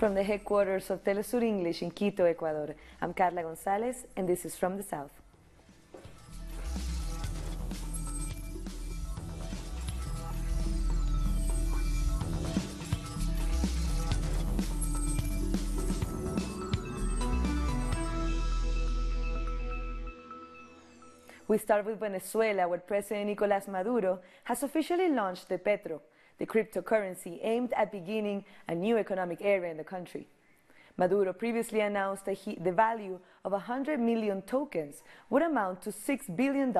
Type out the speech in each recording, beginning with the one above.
From the headquarters of teleSUR English in Quito, Ecuador, I'm Carla Gonzalez, and this is From the South. We start with Venezuela, where President Nicolás Maduro has officially launched the Petro, the cryptocurrency aimed at beginning a new economic era in the country. Maduro previously announced that the value of 100 million tokens would amount to $6 billion.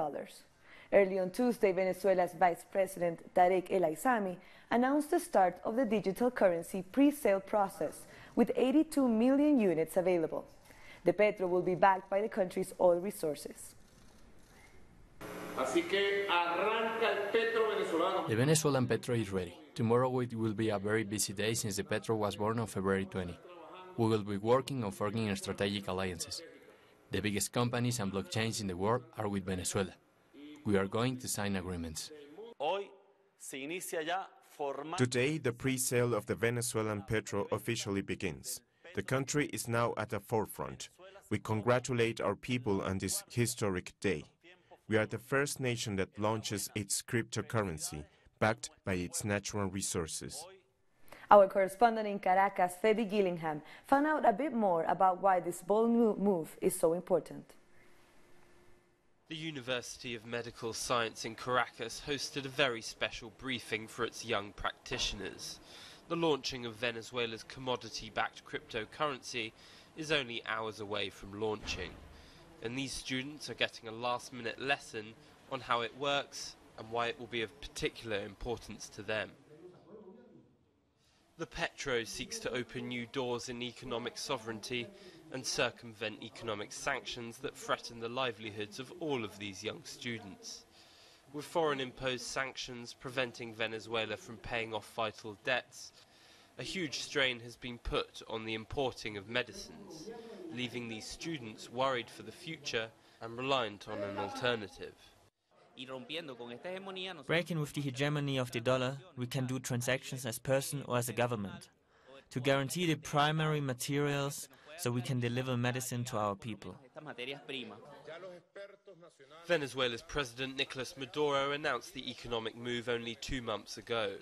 Early on Tuesday, Venezuela's Vice President Tarek El Aissami announced the start of the digital currency pre-sale process with 82 million units available. The Petro will be backed by the country's oil resources. The Venezuelan Petro is ready. Tomorrow it will be a very busy day since the Petro was born on February 20. We will be working on forming strategic alliances. The biggest companies and blockchains in the world are with Venezuela. We are going to sign agreements. Today, the pre-sale of the Venezuelan Petro officially begins. The country is now at the forefront. We congratulate our people on this historic day. We are the first nation that launches its cryptocurrency, backed by its natural resources. Our correspondent in Caracas, Freddy Gillingham, found out a bit more about why this bold move is so important. The University of Medical Science in Caracas hosted a very special briefing for its young practitioners. The launching of Venezuela's commodity-backed cryptocurrency is only hours away from launching. And these students are getting a last-minute lesson on how it works and why it will be of particular importance to them. The Petro seeks to open new doors in economic sovereignty and circumvent economic sanctions that threaten the livelihoods of all of these young students. With foreign-imposed sanctions preventing Venezuela from paying off vital debts, a huge strain has been put on the importing of medicines, leaving these students worried for the future and reliant on an alternative. Breaking with the hegemony of the dollar, we can do transactions as person or as a government, to guarantee the primary materials so we can deliver medicine to our people. Venezuela's President Nicolás Maduro announced the economic move only 2 months ago.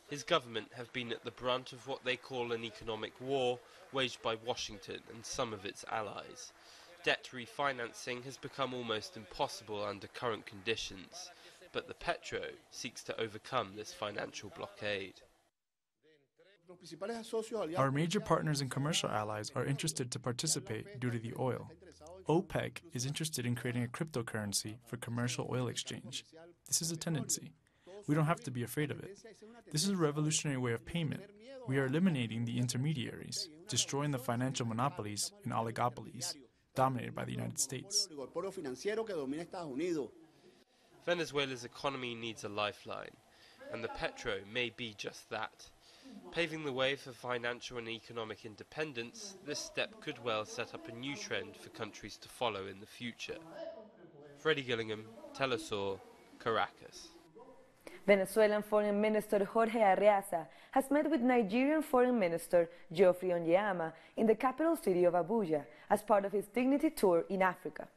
His government have been at the brunt of what they call an economic war waged by Washington and some of its allies. Debt refinancing has become almost impossible under current conditions, but the Petro seeks to overcome this financial blockade. Our major partners and commercial allies are interested to participate due to the oil. OPEC is interested in creating a cryptocurrency for commercial oil exchange. This is a tendency. We don't have to be afraid of it. This is a revolutionary way of payment. We are eliminating the intermediaries, destroying the financial monopolies and oligopolies dominated by the United States. Venezuela's economy needs a lifeline, and the Petro may be just that. Paving the way for financial and economic independence, this step could well set up a new trend for countries to follow in the future. Freddie Gillingham, teleSUR, Caracas. Venezuelan Foreign Minister Jorge Arreaza has met with Nigerian Foreign Minister Geoffrey Onyeama in the capital city of Abuja as part of his Dignity Tour in Africa.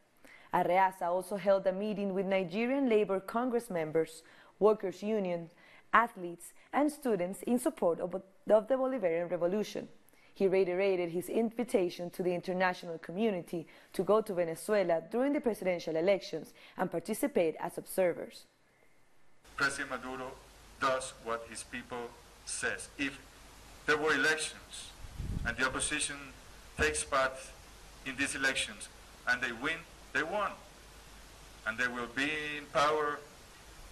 Arreaza also held a meeting with Nigerian Labour Congress members, workers' unions, athletes and students in support of the Bolivarian Revolution. He reiterated his invitation to the international community to go to Venezuela during the presidential elections and participate as observers. President Maduro does what his people says. If there were elections and the opposition takes part in these elections and they win, they won. And they will be in power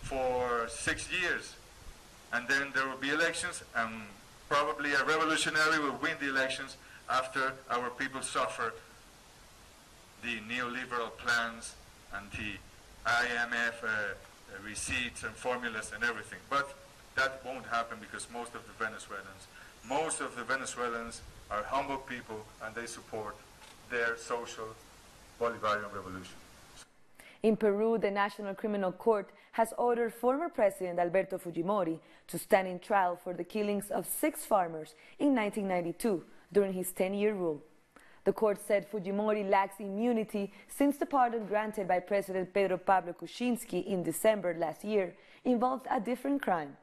for 6 years. And then there will be elections and probably a revolutionary will win the elections after our people suffer the neoliberal plans and the IMF receipts and formulas and everything. But that won't happen because most of the Venezuelans are humble people and they support their social Bolivarian revolution. In Peru, the National Criminal Court has ordered former President Alberto Fujimori to stand in trial for the killings of 6 farmers in 1992 during his 10-year rule. The court said Fujimori lacks immunity since the pardon granted by President Pedro Pablo Kuczynski in December last year involved a different crime.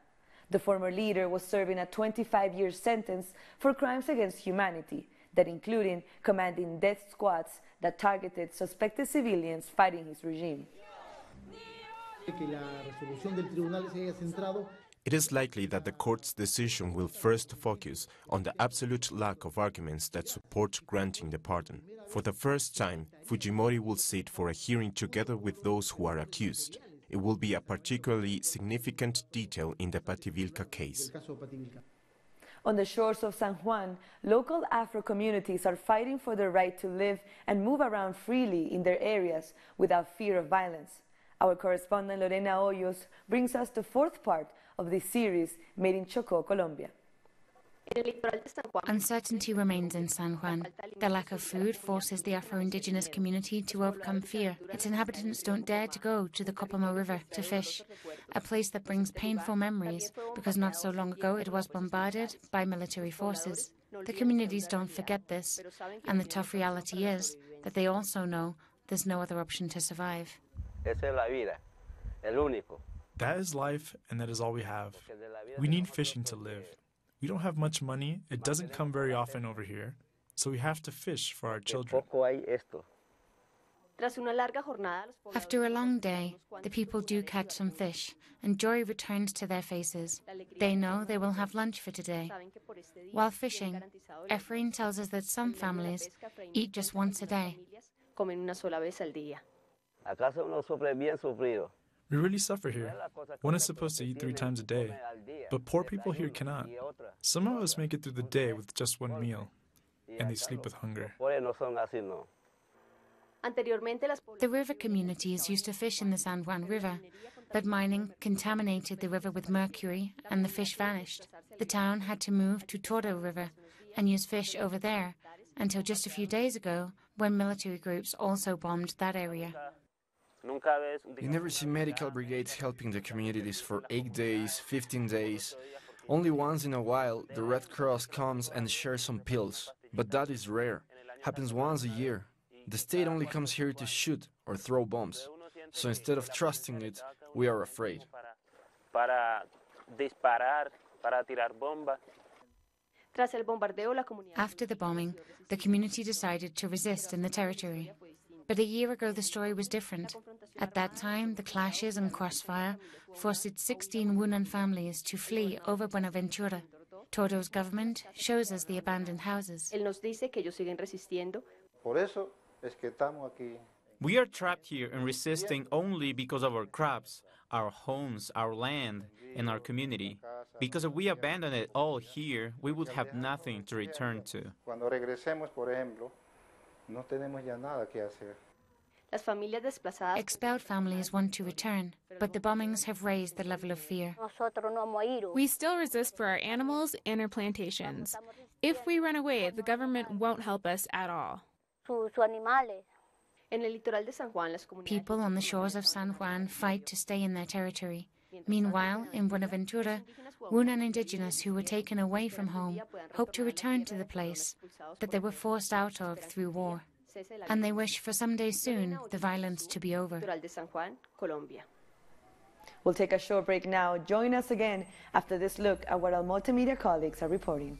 The former leader was serving a 25-year sentence for crimes against humanity that included commanding death squads that targeted suspected civilians fighting his regime. It is likely that the court's decision will first focus on the absolute lack of arguments that support granting the pardon. For the first time, Fujimori will sit for a hearing together with those who are accused. It will be a particularly significant detail in the Pativilca case. On the shores of San Juan, local Afro communities are fighting for the right to live and move around freely in their areas without fear of violence. Our correspondent Lorena Hoyos brings us the fourth part of this series made in Chocó, Colombia. Uncertainty remains in San Juan. The lack of food forces the Afro-Indigenous community to overcome fear. Its inhabitants don't dare to go to the Copamo River to fish, a place that brings painful memories because not so long ago it was bombarded by military forces. The communities don't forget this, and the tough reality is that they also know there's no other option to survive. That is life, and that is all we have. We need fishing to live. We don't have much money, it doesn't come very often over here, so we have to fish for our children. After a long day, the people do catch some fish, and joy returns to their faces. They know they will have lunch for today. While fishing, Efrain tells us that some families eat just once a day. We really suffer here. One is supposed to eat 3 times a day, but poor people here cannot. Some of us make it through the day with just one meal, and they sleep with hunger. The river communities used to fish in the San Juan River, but mining contaminated the river with mercury and the fish vanished. The town had to move to Toro River and use fish over there until just a few days ago when military groups also bombed that area. You never see medical brigades helping the communities for 8 days, 15 days. Only once in a while, the Red Cross comes and shares some pills. But that is rare. Happens once a year. The state only comes here to shoot or throw bombs. So instead of trusting it, we are afraid. After the bombing, the community decided to resist in the territory. But a year ago, the story was different. At that time, the clashes and crossfire forced 16 Wunan families to flee over Buenaventura. Toro's government shows us the abandoned houses. We are trapped here and resisting only because of our crops, our homes, our land, and our community. Because if we abandon it all here, we would have nothing to return to. Expelled families want to return, but the bombings have raised the level of fear. We still resist for our animals and our plantations. If we run away, the government won't help us at all. People on the shores of San Juan fight to stay in their territory. Meanwhile, in Buenaventura, Wunan indigenous who were taken away from home hope to return to the place that they were forced out of through war. And they wish for someday soon the violence to be over. We'll take a short break now. Join us again after this look at what our multimedia colleagues are reporting.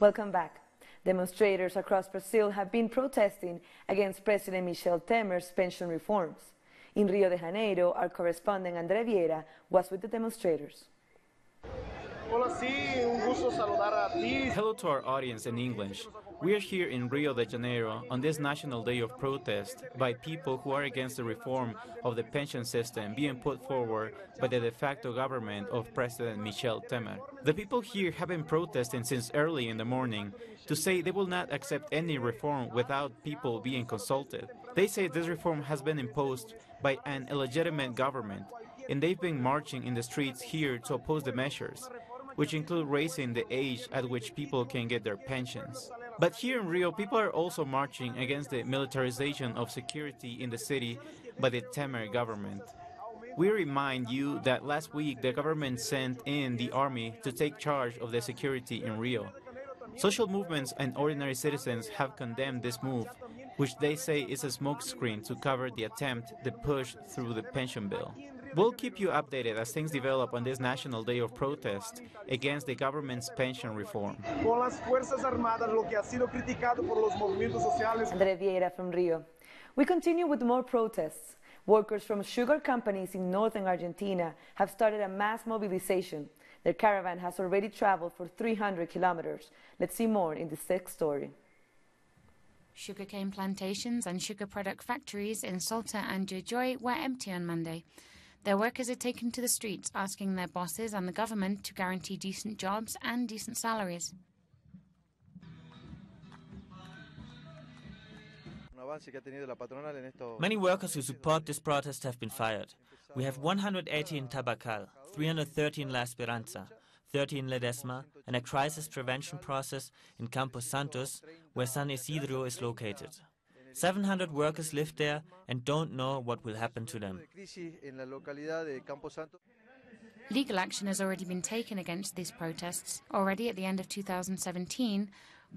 Welcome back. Demonstrators across Brazil have been protesting against President Michel Temer's pension reforms. In Rio de Janeiro, our correspondent André Vieira was with the demonstrators. Hello to our audience in English. We are here in Rio de Janeiro on this National Day of Protest by people who are against the reform of the pension system being put forward by the de facto government of President Michel Temer. The people here have been protesting since early in the morning to say they will not accept any reform without people being consulted. They say this reform has been imposed by an illegitimate government, and they've been marching in the streets here to oppose the measures, which include raising the age at which people can get their pensions. But here in Rio, people are also marching against the militarization of security in the city by the Temer government. We remind you that last week the government sent in the army to take charge of the security in Rio. Social movements and ordinary citizens have condemned this move, which they say is a smokescreen to cover the attempt to push through the pension bill. We'll keep you updated as things develop on this National Day of Protest against the government's pension reform. André Vieira from Rio. We continue with more protests. Workers from sugar companies in northern Argentina have started a mass mobilization. Their caravan has already traveled for 300 kilometers. Let's see more in this next story. Sugarcane plantations and sugar product factories in Salta and Jujuy were empty on Monday. Their workers had taken to the streets asking their bosses and the government to guarantee decent jobs and decent salaries. Many workers who support this protest have been fired. We have 180 in Tabacal, 330 in La Esperanza, 30 in Ledesma, and a crisis prevention process in Campos Santos, where San Isidro is located. 700 workers live there and don't know what will happen to them. Legal action has already been taken against these protests. Already at the end of 2017,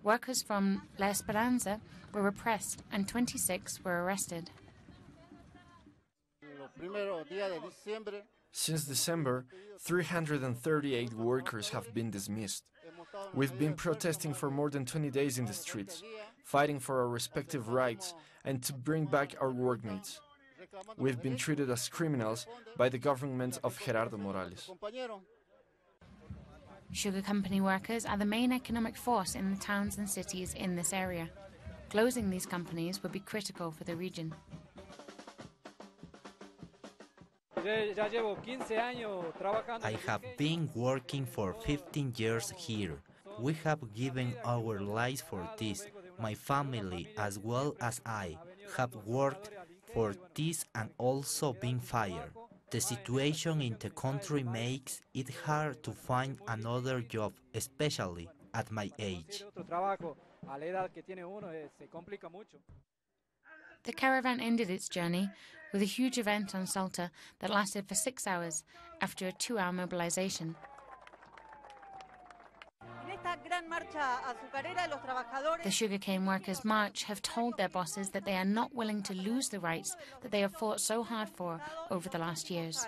workers from La Esperanza were repressed and 26 were arrested. Since December, 338 workers have been dismissed. We've been protesting for more than 20 days in the streets, fighting for our respective rights and to bring back our workmates. We've been treated as criminals by the government of Gerardo Morales. Sugar company workers are the main economic force in the towns and cities in this area. Closing these companies would be critical for the region. I have been working for 15 years here. We have given our lives for this. My family, as well as I, have worked for this and also been fired. The situation in the country makes it hard to find another job, especially at my age. The caravan ended its journey with a huge event on Salta that lasted for 6 hours after a 2-hour mobilization. The sugarcane workers' march have told their bosses that they are not willing to lose the rights that they have fought so hard for over the last years.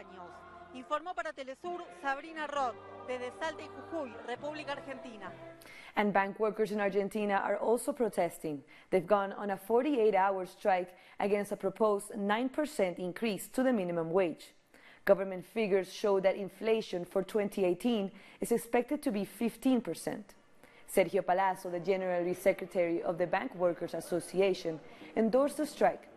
And bank workers in Argentina are also protesting. They've gone on a 48-hour strike against a proposed 9% increase to the minimum wage. Government figures show that inflation for 2018 is expected to be 15%. Sergio Palazzo, the General Secretary of the Bank Workers Association, endorsed the strike.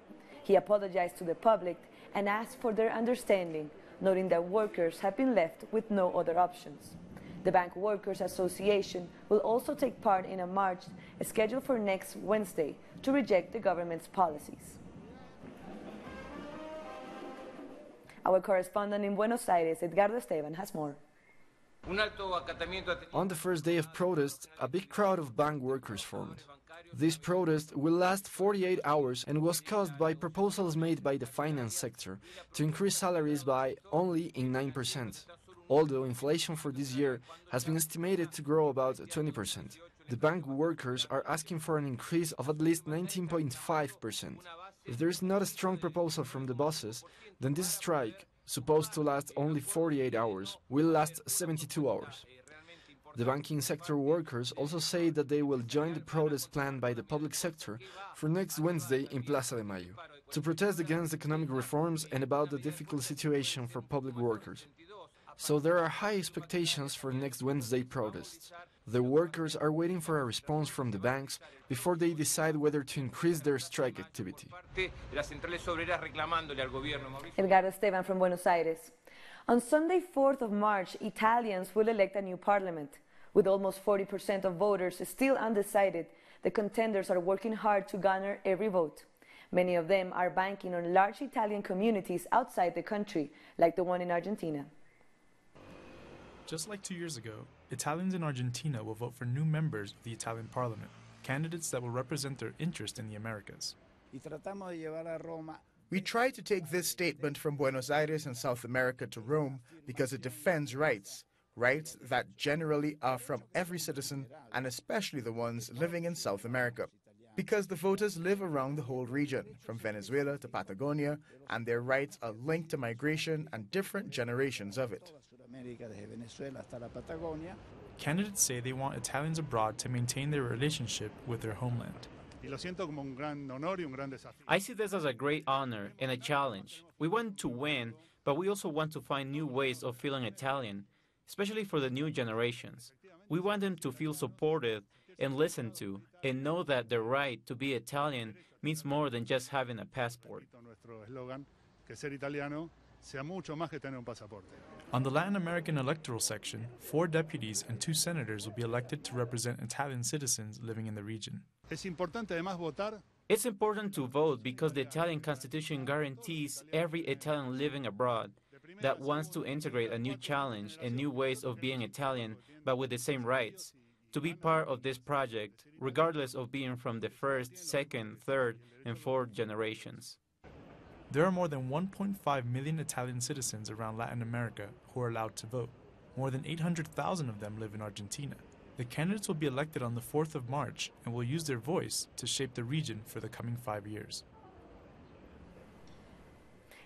He apologized to the public and asked for their understanding, noting that workers have been left with no other options. The Bank Workers Association will also take part in a march scheduled for next Wednesday to reject the government's policies. Our correspondent in Buenos Aires, Edgardo Esteban, has more. On the first day of protest, a big crowd of bank workers formed. This protest will last 48 hours and was caused by proposals made by the finance sector to increase salaries by only 9%. Although inflation for this year has been estimated to grow about 20%. The bank workers are asking for an increase of at least 19.5%. If there is not a strong proposal from the bosses, then this strike, supposed to last only 48 hours, will last 72 hours. The banking sector workers also say that they will join the protest planned by the public sector for next Wednesday in Plaza de Mayo, to protest against economic reforms and about the difficult situation for public workers. So there are high expectations for next Wednesday protests. The workers are waiting for a response from the banks before they decide whether to increase their strike activity. Edgardo Esteban from Buenos Aires. On Sunday, 4th of March, Italians will elect a new parliament. With almost 40% of voters still undecided, the contenders are working hard to garner every vote. Many of them are banking on large Italian communities outside the country, like the one in Argentina. Just like 2 years ago, Italians in Argentina will vote for new members of the Italian parliament, candidates that will represent their interest in the Americas. We try to take this statement from Buenos Aires and South America to Rome because it defends rights that generally are from every citizen and especially the ones living in South America. Because the voters live around the whole region, from Venezuela to Patagonia, and their rights are linked to migration and different generations of it. Candidates say they want Italians abroad to maintain their relationship with their homeland. I see this as a great honor and a challenge. We want to win, but we also want to find new ways of feeling Italian, especially for the new generations. We want them to feel supported and listened to, and know that the right to be Italian means more than just having a passport. On the Latin American electoral section, 4 deputies and 2 senators will be elected to represent Italian citizens living in the region. It's important to vote because the Italian constitution guarantees every Italian living abroad that wants to integrate a new challenge and new ways of being Italian, but with the same rights, to be part of this project, regardless of being from the first, second, third, and fourth generations. There are more than 1.5 million Italian citizens around Latin America who are allowed to vote. More than 800,000 of them live in Argentina. The candidates will be elected on the 4th of March and will use their voice to shape the region for the coming 5 years.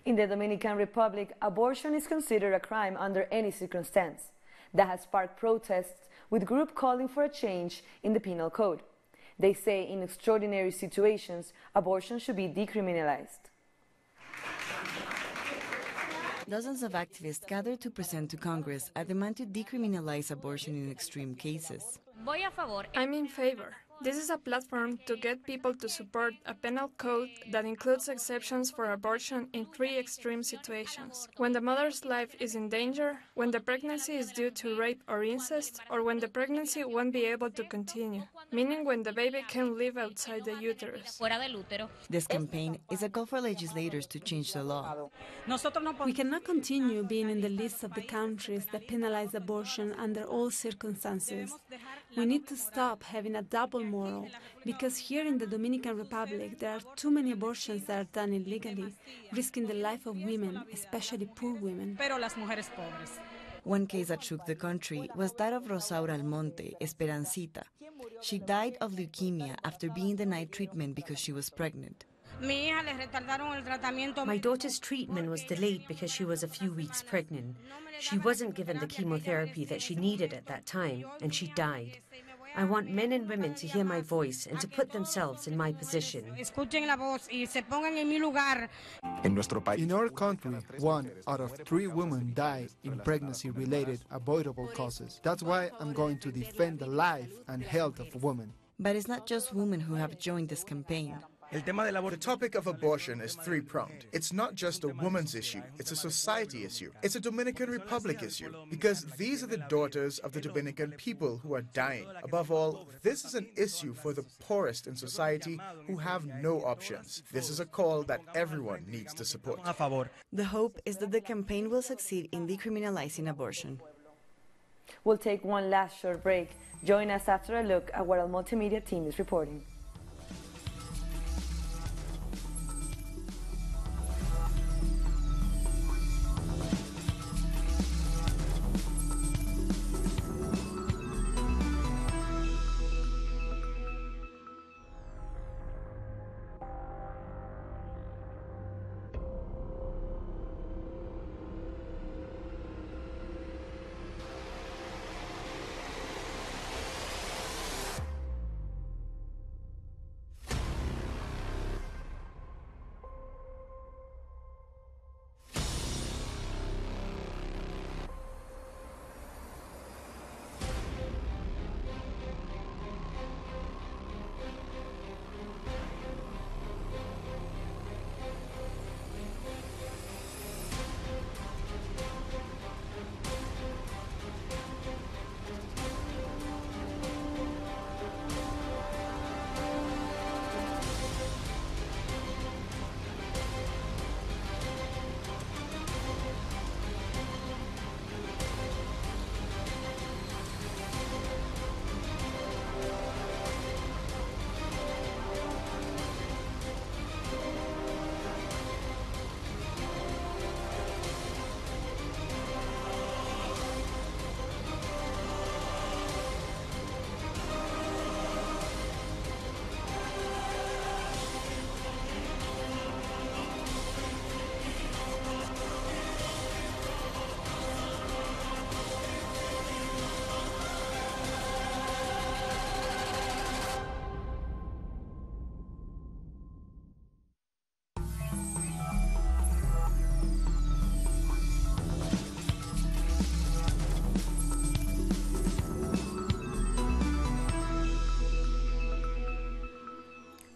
In the Dominican Republic, abortion is considered a crime under any circumstance. That has sparked protests, with groups calling for a change in the penal code. They say in extraordinary situations, abortion should be decriminalized. Dozens of activists gathered to present to Congress a demand to decriminalize abortion in extreme cases. I'm in favor. This is a platform to get people to support a penal code that includes exceptions for abortion in 3 extreme situations: when the mother's life is in danger, when the pregnancy is due to rape or incest, or when the pregnancy won't be able to continue, meaning when the baby can live outside the uterus. This campaign is a call for legislators to change the law. We cannot continue being in the list of the countries that penalize abortion under all circumstances. We need to stop having a double moral, because here in the Dominican Republic there are too many abortions that are done illegally, risking the life of women, especially poor women. One case that shook the country was that of Rosaura Almonte, Esperancita. She died of leukemia after being denied treatment because she was pregnant. My daughter's treatment was delayed because she was a few weeks pregnant. She wasn't given the chemotherapy that she needed at that time, and she died. I want men and women to hear my voice and to put themselves in my position. In our country, 1 out of 3 women die in pregnancy-related avoidable causes. That's why I'm going to defend the life and health of women. But it's not just women who have joined this campaign. The topic of abortion is 3-pronged. It's not just a woman's issue, it's a society issue. It's a Dominican Republic issue, because these are the daughters of the Dominican people who are dying. Above all, this is an issue for the poorest in society who have no options. This is a call that everyone needs to support. The hope is that the campaign will succeed in decriminalizing abortion. We'll take one last short break. Join us after a look at what our multimedia team is reporting.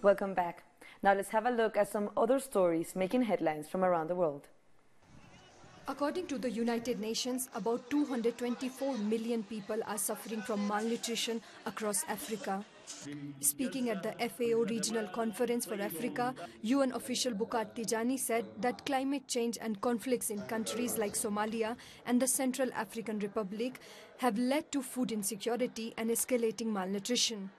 Welcome back. Now let's have a look at some other stories making headlines from around the world. According to the United Nations, about 224 million people are suffering from malnutrition across Africa. Speaking at the FAO Regional Conference for Africa, UN official Bukat Tijani said that climate change and conflicts in countries like Somalia and the Central African Republic have led to food insecurity and escalating malnutrition.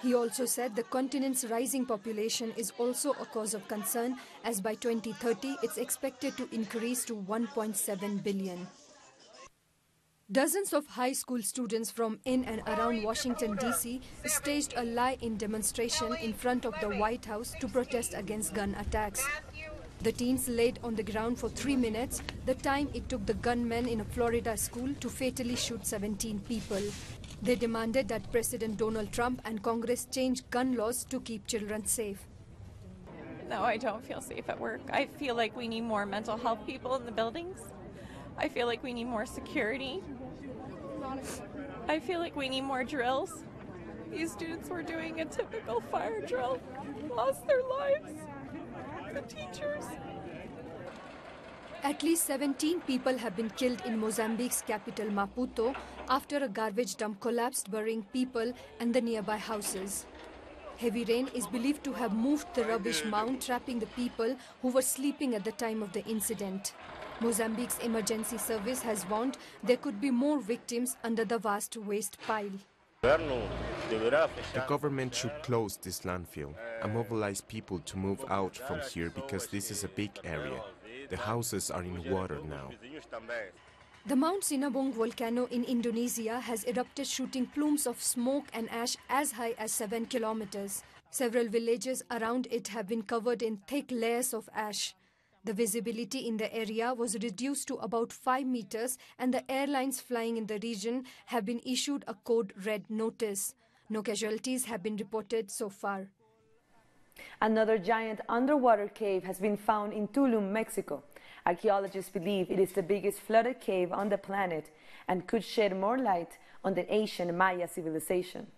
He also said the continent's rising population is also a cause of concern, as by 2030 it's expected to increase to 1.7 billion. Dozens of high school students from in and around Washington, D.C. staged a lie-in demonstration in front of the White House to protest against gun attacks. The teens laid on the ground for 3 minutes, the time it took the gunmen in a Florida school to fatally shoot 17 people. They demanded that President Donald Trump and Congress change gun laws to keep children safe. No, I don't feel safe at work. I feel like we need more mental health people in the buildings. I feel like we need more security. I feel like we need more drills. These students were doing a typical fire drill, lost their lives. The teachers. At least 17 people have been killed in Mozambique's capital Maputo after a garbage dump collapsed, burying people and the nearby houses. Heavy rain is believed to have moved the rubbish mound, trapping the people who were sleeping at the time of the incident. Mozambique's emergency service has warned there could be more victims under the vast waste pile. The government should close this landfill and mobilize people to move out from here, because this is a big area. The houses are in water now. The Mount Sinabung volcano in Indonesia has erupted, shooting plumes of smoke and ash as high as 7 kilometers. Several villages around it have been covered in thick layers of ash. The visibility in the area was reduced to about 5 meters, and the airlines flying in the region have been issued a code red notice. No casualties have been reported so far. Another giant underwater cave has been found in Tulum, Mexico. Archaeologists believe it is the biggest flooded cave on the planet and could shed more light on the ancient Maya civilization.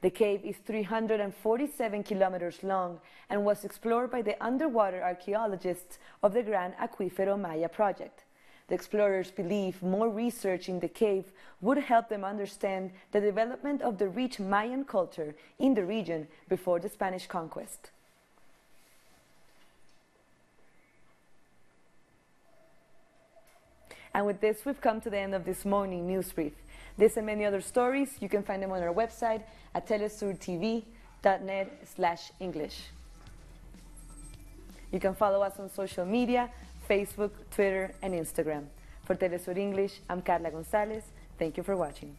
The cave is 347 kilometers long and was explored by the underwater archaeologists of the Gran Acuífero Maya project. The explorers believe more research in the cave would help them understand the development of the rich Mayan culture in the region before the Spanish conquest. And with this, we've come to the end of this morning news brief. This and many other stories, you can find them on our website at telesurtv.net/English. You can follow us on social media, Facebook, Twitter, and Instagram. For Telesur English, I'm Carla Gonzalez. Thank you for watching.